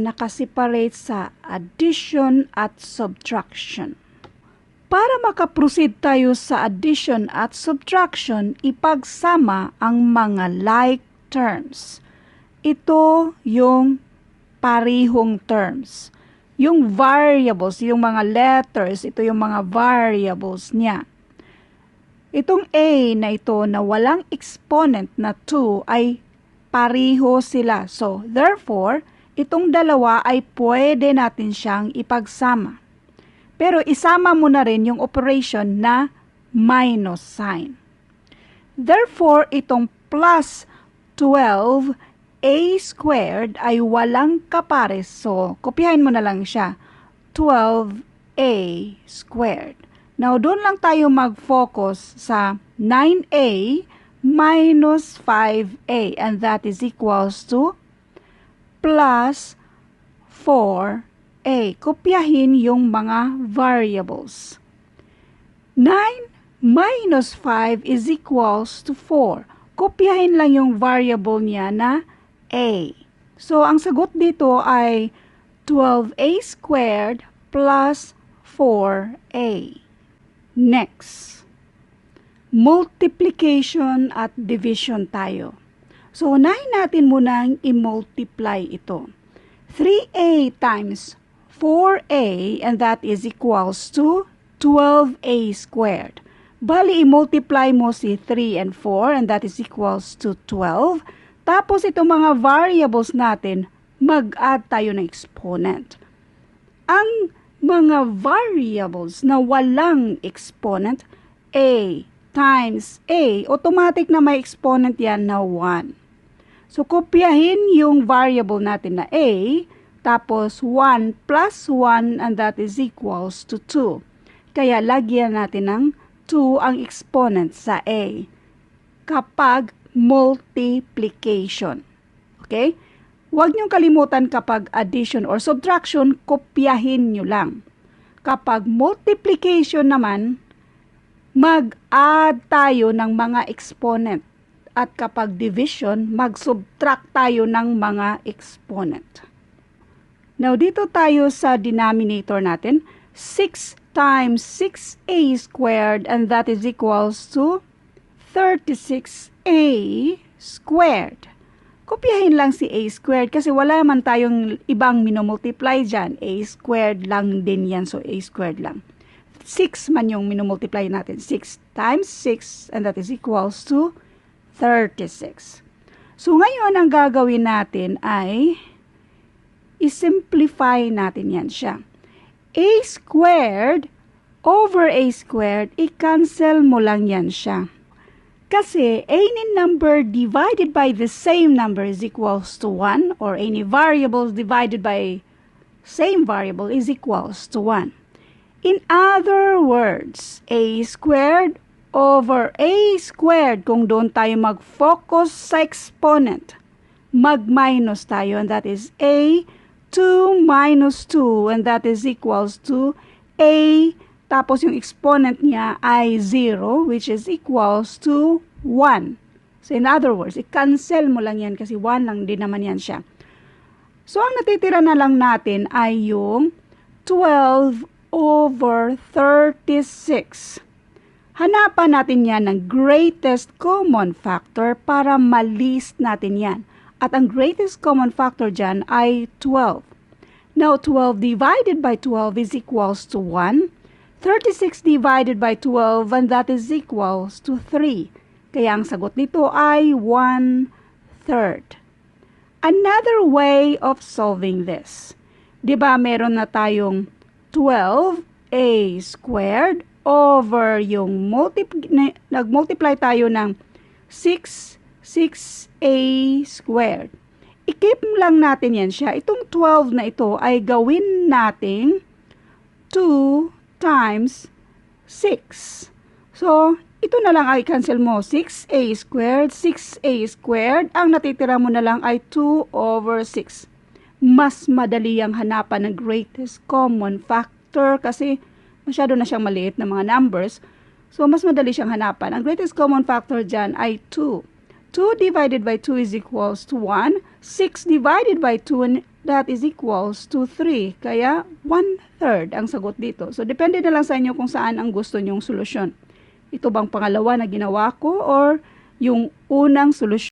nakaseparate sa addition at subtraction. Para makaproceed tayo sa addition at subtraction, ipagsama ang mga like terms. Ito yung parihong terms. Yung variables, yung mga letters, ito yung mga variables niya. Itong A na ito na walang exponent na 2 ay pariho sila. So, therefore, itong dalawa ay pwede natin siyang ipagsama. Pero isama mo na rin yung operation na minus sign. Therefore, itong plus 12a squared ay walang kapares. So, kopyahin mo na lang siya. 12a squared. Now, doon lang tayo mag-focus sa 9a minus 5a, and that is equals to plus 4a. Kopyahin yung mga variables. 9 minus 5 is equals to 4. Kopyahin lang yung variable niya na a. So, ang sagot dito ay 12a squared plus 4a. Next, multiplication at division tayo. So, unahin natin munang i-multiply ito. 3a times 4a, and that is equals to 12a squared. Bali, i-multiply mo si 3 and 4, and that is equals to 12. Tapos, itong mga variables natin, mag-add tayo ng exponent. Ang mga variables na walang exponent, a times a, automatic na may exponent yan na 1. So, kopyahin yung variable natin na a, tapos 1 plus 1, and that is equals to 2. Kaya, lagyan natin ng 2 ang exponent sa a kapag multiplication. Okay? Huwag niyong kalimutan kapag addition or subtraction, kopyahin niyo lang. Kapag multiplication naman, mag-add tayo ng mga exponent. At kapag division, mag-subtract tayo ng mga exponent. Now, dito tayo sa denominator natin. 6 times 6a squared, and that is equals to 36a squared. Kopyahin lang si a squared kasi wala man tayong ibang minomultiply dyan. A squared lang din yan, so a squared lang. 6 man yung minomultiply natin. 6 times 6, and that is equals to 36. So, ngayon, ang gagawin natin ay isimplify natin yan siya. A squared over a squared, i-cancel mo lang yan siya. Kasi any number divided by the same number is equals to 1, or any variables divided by same variable is equals to 1. In other words, a squared over a squared, kung doon tayo mag-focus sa exponent, mag-minus tayo, and that is a 2 minus 2, and that is equals to a, tapos yung exponent niya ay 0, which is equals to 1. So, in other words, i-cancel mo lang yan kasi 1 lang din naman yan siya. So, ang natitira na lang natin ay yung 12 over 36. Hanapan natin yan ng greatest common factor para ma-list natin yan. At ang greatest common factor dyan ay 12. Now, 12 divided by 12 is equals to 1. 36 divided by 12, and that is equals to 3. Kaya ang sagot nito ay 1/3. Another way of solving this. Diba meron na tayong 12a squared over yung nag-multiply tayo ng 6a squared. I-keep lang natin yan siya. Itong 12 na ito ay gawin nating 2 times 6. So, ito na lang ay cancel mo. 6a squared, 6a squared. Ang natitira mo na lang ay 2 over 6. Mas madali ang hanapan ng greatest common factor kasi masyado na siyang maliit na mga numbers. So, mas madali siyang hanapan. Ang greatest common factor dyan ay 2. 2 divided by 2 is equals to 1. 6 divided by 2 that is equals to 3. Kaya 1/3 ang sagot dito. So, depende na lang sa inyo kung saan ang gusto nyong solusyon. Ito bang pangalawa na ginawa ko or yung unang solusyon?